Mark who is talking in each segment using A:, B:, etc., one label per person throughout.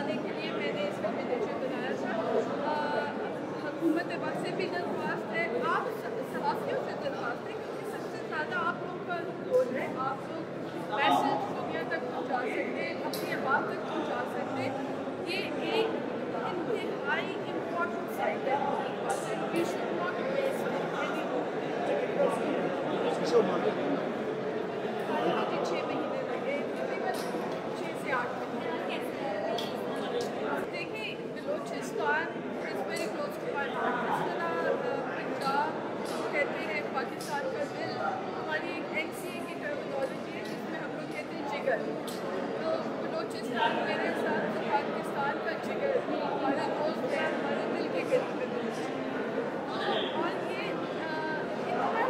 A: दिलाने के लिए मैंने इसका मिनिएचर बनाया था। हुकूमत वक्त से भी दरख्वास्त है, आप सहाफ़ियों से दरख्वास्त है, क्योंकि सबसे ज़्यादा आप लोगों का रोल है। आप लोग मैसेज दुनिया तक पहुँचा सकते हैं, अपनी आवाम तक पहुँचा सकते हैं। ये एक इंतहाई इम्पोर्टेंट साइट है। We should not waste any मुझे 6 महीने लगे, तकरीबन 6 से 8 महीने। देखिए, Balochistan is very close to my heart. इस तरह पंजाब कहते हैं पाकिस्तान का दिल, हमारी एक NCA की टर्मिनोलॉजी है जिसमें हम लोग कहते हैं जिगर। तो बलूचिस्तान मेरे साथ पाकिस्तान का जिगर, हमारा दोस्त है, हमारे दिल के करीब है। और ये इतना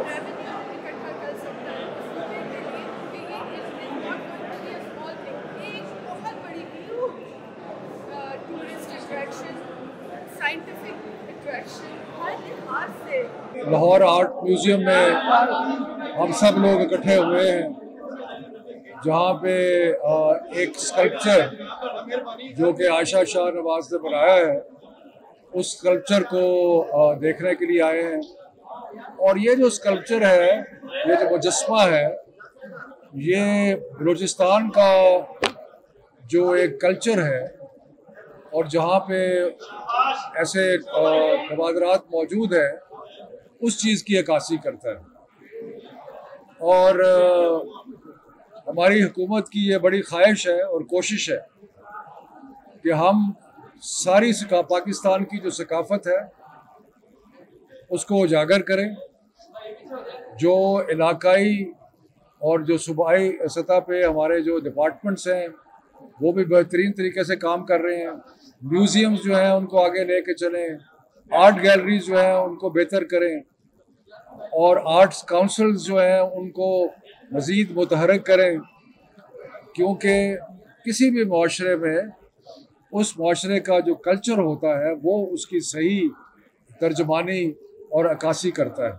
A: रेवेन्यू इकट्ठा कर सकता है सूबे के लिए कि ये is not going to be a small thing. ये एक बहुत बड़ी टूरिस्ट अट्रैक्शन, साइंटिफिक अट्रैक्शन, हर लिहाज से।
B: लाहौर आर्ट म्यूज़ियम में हम सब लोग इकट्ठे हुए हैं, जहाँ पे एक स्कल्पचर जो कि आयशा शाह नवाज ने बनाया है, उस स्कल्पचर को देखने के लिए आए हैं। और ये जो स्कल्पचर है, ये जो मुजस्मा है, ये बलूचिस्तान का जो एक कल्चर है और जहाँ पे ऐसे नवादरात मौजूद हैं, उस चीज़ की अक्कासी करता है। और हमारी हुकूमत की ये बड़ी ख्वाहिश है और कोशिश है कि हम सारी पाकिस्तान की जो सकाफ़त है उसको उजागर करें। जो इलाकाई और जो सूबाई सतह पे हमारे जो डिपार्टमेंट्स हैं वो भी बेहतरीन तरीके से काम कर रहे हैं। म्यूज़ियम्स जो हैं उनको आगे लेके चलें, आर्ट गैलरीज जो हैं उनको बेहतर करें, और आर्ट्स काउंसिल्स जो हैं उनको मज़ीद मुतहरक करें, क्योंकि किसी भी माशरे में उस माशरे का जो कल्चर होता है वो उसकी सही तर्जमानी और अक्कासी करता है।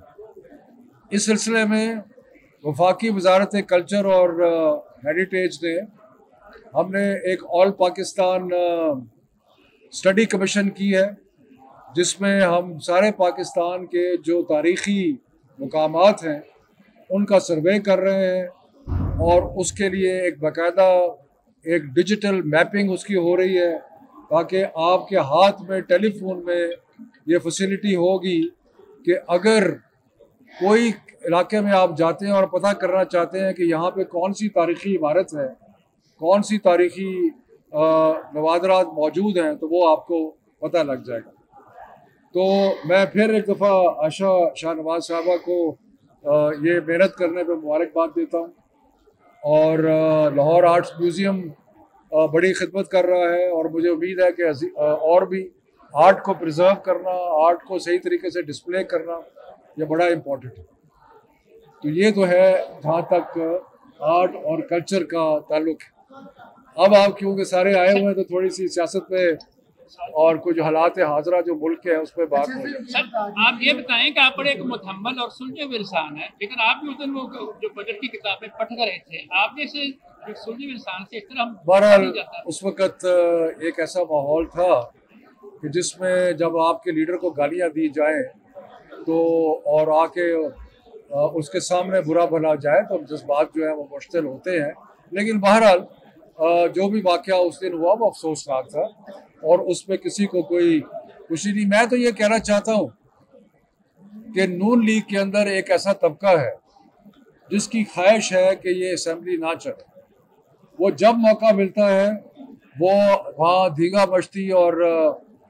B: इस सिलसिले में वफाकी वजारत कल्चर और हेरिटेज ने हमने एक ऑल पाकिस्तान स्टडी कमीशन की है, जिसमें हम सारे पाकिस्तान के जो तारीख़ी मुकामात हैं उनका सर्वे कर रहे हैं, और उसके लिए एक बाकायदा एक डिजिटल मैपिंग उसकी हो रही है, ताकि आपके हाथ में टेलीफोन में ये फैसिलिटी होगी कि अगर कोई इलाके में आप जाते हैं और पता करना चाहते हैं कि यहाँ पे कौन सी तारीख़ी इमारत है, कौन सी तारीख़ी नवादरात मौजूद हैं, तो वो आपको पता लग जाएगा। तो मैं फिर एक दफ़ा आयशा शाह नवाज साहबा को ये मेहनत करने पे मुबारकबाद देता हूँ। और लाहौर आर्ट्स म्यूज़ियम बड़ी खिदमत कर रहा है, और मुझे उम्मीद है कि और भी आर्ट को प्रिजर्व करना, आर्ट को सही तरीके से डिस्प्ले करना, ये बड़ा इम्पोर्टेंट है। तो ये तो है जहाँ तक आर्ट और कल्चर का ताल्लुक है। अब आप क्योंकि सारे आए हुए हैं तो थोड़ी सी सियासत पे और कुछ हालात हाजरा जो मुल्क के हैं उस पर बात हो।
C: सर, आप ये बताएं कि आप बड़े एक मुतहम्मल और सुलझे हुए इंसान हैं, लेकिन आप भी उस दिन वो जो बजट की किताबें पढ़ रहे थे, आप जैसे सुलझे हुए इंसान से इस तरह
B: बहरहाल उस वक़्त एक ऐसा माहौल था कि जिसमें जब आपके लीडर को गालियाँ दी जाए तो और आके उसके सामने बुरा भला जाए तो जज्बात जो है वो मुश्तिल होते हैं। लेकिन बहरहाल जो भी वाक़या उस दिन हुआ वो अफसोसनाक था, और उसमें किसी को कोई खुशी नहीं। मैं तो ये कहना चाहता हूँ कि नून लीग के अंदर एक ऐसा तबका है जिसकी ख्वाहिश है कि ये असम्बली ना चले। वो जब मौका मिलता है वो वहाँ धींगा मस्ती और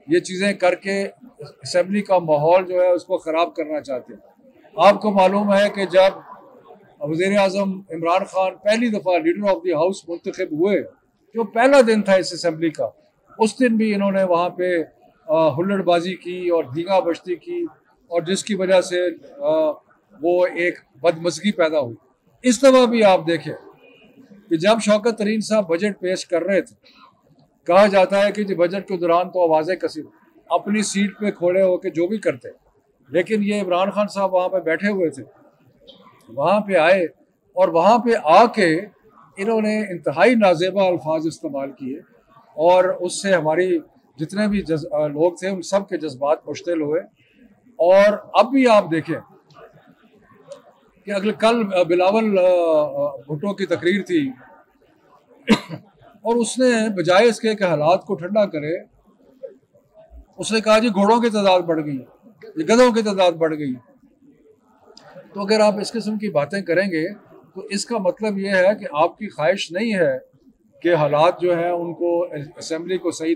B: ये चीज़ें करके असम्बली का माहौल जो है उसको ख़राब करना चाहते हैं। आपको मालूम है कि जब वज़ीर आज़म इमरान खान पहली दफ़ा लीडर ऑफ द हाउस मुंतखब हुए, जो पहला दिन था इस असम्बली का, उस दिन भी इन्होंने वहाँ पे हुल्लड़बाजी की और धींगा बश्ती की, और जिसकी वजह से वो एक बदमज़गी पैदा हुई। इस दफ़ा भी आप देखें कि जब शौकत तरीन साहब बजट पेश कर रहे थे, कहा जाता है कि जी बजट के दौरान तो आवाज़ें कसी अपनी सीट पे खोड़े होकर जो भी करते, लेकिन ये इमरान खान साहब वहाँ पे बैठे हुए थे, वहाँ पे आए और वहाँ पे आके इन्होंने इंतहाई नाजेबा अल्फाज इस्तेमाल किए और उससे हमारी जितने भी लोग थे उन सब के जज्बात मुश्तिल हुए। और अब भी आप देखें कि अगले कल बिलावल भुट्टो की तकरीर थी और उसने बजाय इसके कि हालात को ठंडा करे, उसने कहा जी घोड़ों की तादाद बढ़ गई, गधों की तादाद बढ़ गई। तो अगर आप इस किस्म की बातें करेंगे तो इसका मतलब ये है कि आपकी ख्वाहिश नहीं है कि हालात जो है उनको असेंबली को सही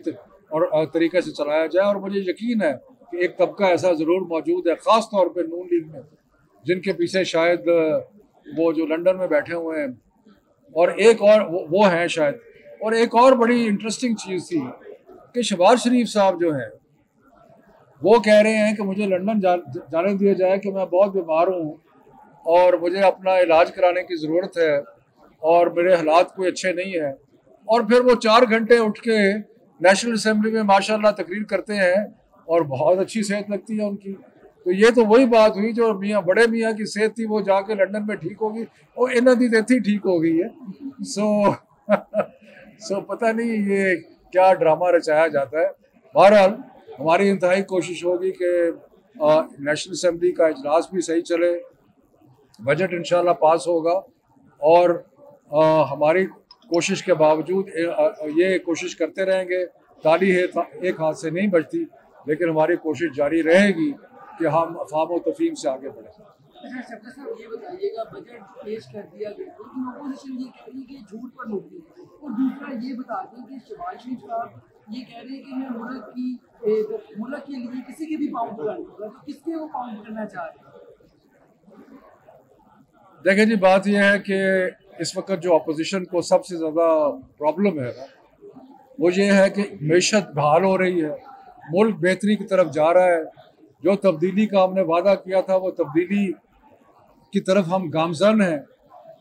B: और तरीके से चलाया जाए। और मुझे यकीन है कि एक तबका ऐसा ज़रूर मौजूद है, ख़ास तौर पे नून लीग में, जिनके पीछे शायद वो जो लंदन में बैठे हुए हैं और एक और वो हैं शायद। और एक और बड़ी इंटरेस्टिंग चीज़ थी कि शहबाज शरीफ साहब जो हैं वो कह रहे हैं कि मुझे लंदन जाने दिया जाए कि मैं बहुत बीमार हूँ और मुझे अपना इलाज कराने की ज़रूरत है और मेरे हालात कोई अच्छे नहीं है। और फिर वो 4 घंटे उठ के नेशनल असेंबली में माशाल्लाह तकरीर करते हैं और बहुत अच्छी सेहत लगती है उनकी। तो ये तो वही बात हुई जो बड़े मियाँ की सेहत थी, वो जाके लंदन में ठीक होगी और इन्हों की देती ठीक हो गई है। सो पता नहीं ये क्या ड्रामा रचाया जाता है। बहरहाल हमारी इंतहाई कोशिश होगी कि नेशनल असेंबली का इजलास भी सही चले, बजट इंशाल्लाह पास होगा और हमारी कोशिश के बावजूद ये कोशिश करते रहेंगे। ताली है एक हाथ से नहीं बजती, लेकिन हमारी कोशिश जारी रहेगी कि हम अफवाह व तफहीम से आगे बढ़ें।
D: शफकत साहब ये बताइएगा, बजट पेश कर दिया गया लेकिन अपोजिशन ये कह रही है कि झूठ पर मुबनी है, और दूसरा ये बता दें कि शहबाज शरीफ साहब ये कह रहे हैं कि मैं मुल्क के लिए किसी के भी पाँव पकड़ूंगा, तो किसके वो पाँव पकड़ना चाह रहे हैं?
B: देखिए जी, बात यह है कि इस वक्त जो अपोजिशन को सबसे ज़्यादा प्रॉब्लम है वो ये है कि मैशत बहाल हो रही है, मुल्क बेहतरी की तरफ जा रहा है। जो तब्दीली का हमने वादा किया था वो तब्दीली की तरफ हम गामजन हैं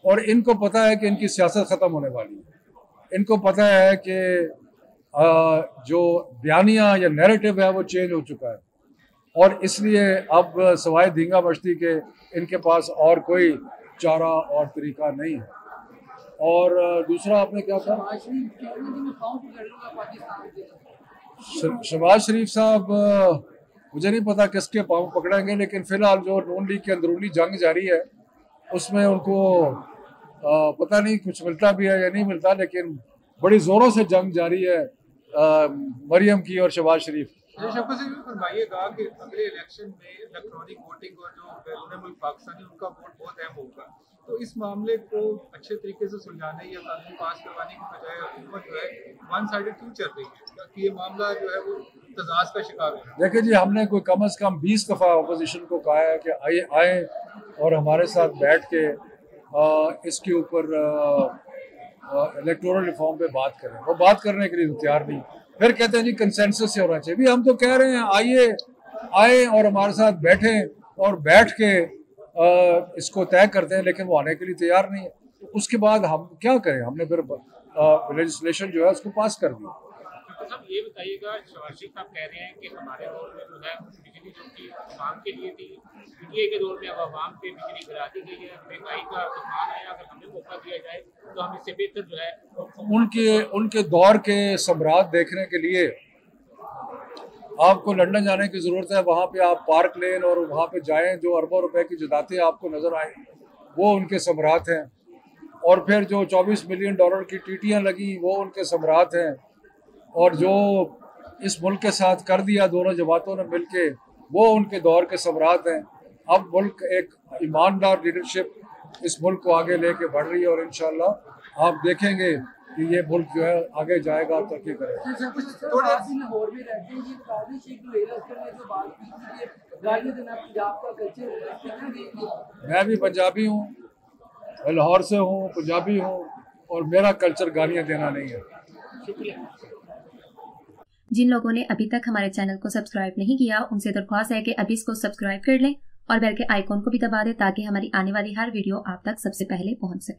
B: और इनको पता है कि इनकी सियासत ख़त्म होने वाली है। इनको पता है कि जो बयानिया या नैरेटिव है वो चेंज हो चुका है और इसलिए अब सवाए धींगा मस्ती के इनके पास और कोई चारा और तरीका नहीं है। और दूसरा आपने क्या कहा? शहबाज शरीफ साहब मुझे नहीं पता किसके पाँव पकड़ेंगे, लेकिन फिलहाल जो नून लीग की अंदरूनी जंग जारी है उसमें उनको पता नहीं कुछ मिलता भी है या नहीं मिलता, लेकिन बड़ी जोरों से जंग जारी है मरियम की और शहबाज शरीफ।
E: फरमाइएगा कि अगले इलेक्शन में इलेक्ट्रॉनिक वोटिंग और जो बैरून मुल्क पाकिस्तानी उनका वोट बहुत अहम होगा, तो इस मामले को अच्छे तरीके से सुलझाने या कानून पास करवाने की बजाय हुकूमत जो है वन साइडेड क्यों चल रही है, ताकि ये मामला जो है वो तजाज़ का शिकार हो?
B: देखिए जी, हमने कोई कम से कम 20 दफ़ा अपोजिशन को कहा है कि आए और हमारे साथ बैठ के इसके ऊपर इलेक्टोरल रिफॉर्म पे बात करें। वो बात करने के लिए तैयार नहीं, फिर कहते हैं जी कंसेंसस से होना चाहिए। भी हम तो कह रहे हैं आए और हमारे साथ बैठें और बैठ के इसको तय करते हैं, लेकिन वो आने के लिए तैयार नहीं है। तो उसके बाद हम क्या करें? हमने फिर लेजिस्लेशन जो है उसको पास कर दिया।
C: साहब ये बताइएगा, शहबाज शरीफ साहब कह रहे हैं कि हमारे दौर में जो है बिजली जो थी आवाम के लिए थी, पीटीआई के दौर में अब आवाम पे बिजली गिरा दी गई है, महंगाई का तूफान आया, अगर हमें मौका दिया जाए तो हम इससे बेहतर जो है
B: उनके दौर के सम्राट देखने के लिए आपको लंदन जाने की ज़रूरत है। वहाँ पे आप पार्क लेन और वहाँ पे जाएं, जो अरबों रुपए की जायदादें आपको नज़र आए वो उनके सम्राट हैं। और फिर जो 24 मिलियन डॉलर की टीटियाँ लगी वो उनके सम्राट हैं। और जो इस मुल्क के साथ कर दिया दोनों जमातों ने मिलके, वो उनके दौर के सम्राट हैं। अब मुल्क एक ईमानदार लीडरशिप इस मुल्क को आगे लेके बढ़ रही है और इंशाल्लाह आप देखेंगे कि ये मुल्क जो है आगे जाएगा, तरक्की करेगा। मैं भी पंजाबी हूँ, लाहौर से हूँ, पंजाबी हूँ और मेरा कल्चर गालियाँ देना नहीं है।
C: शुक्रिया।
F: जिन लोगों ने अभी तक हमारे चैनल को सब्सक्राइब नहीं किया उनसे दरख्वास्त है कि अभी इसको सब्सक्राइब कर लें और बेल के आइकॉन को भी दबा दें ताकि हमारी आने वाली हर वीडियो आप तक सबसे पहले पहुंच सके।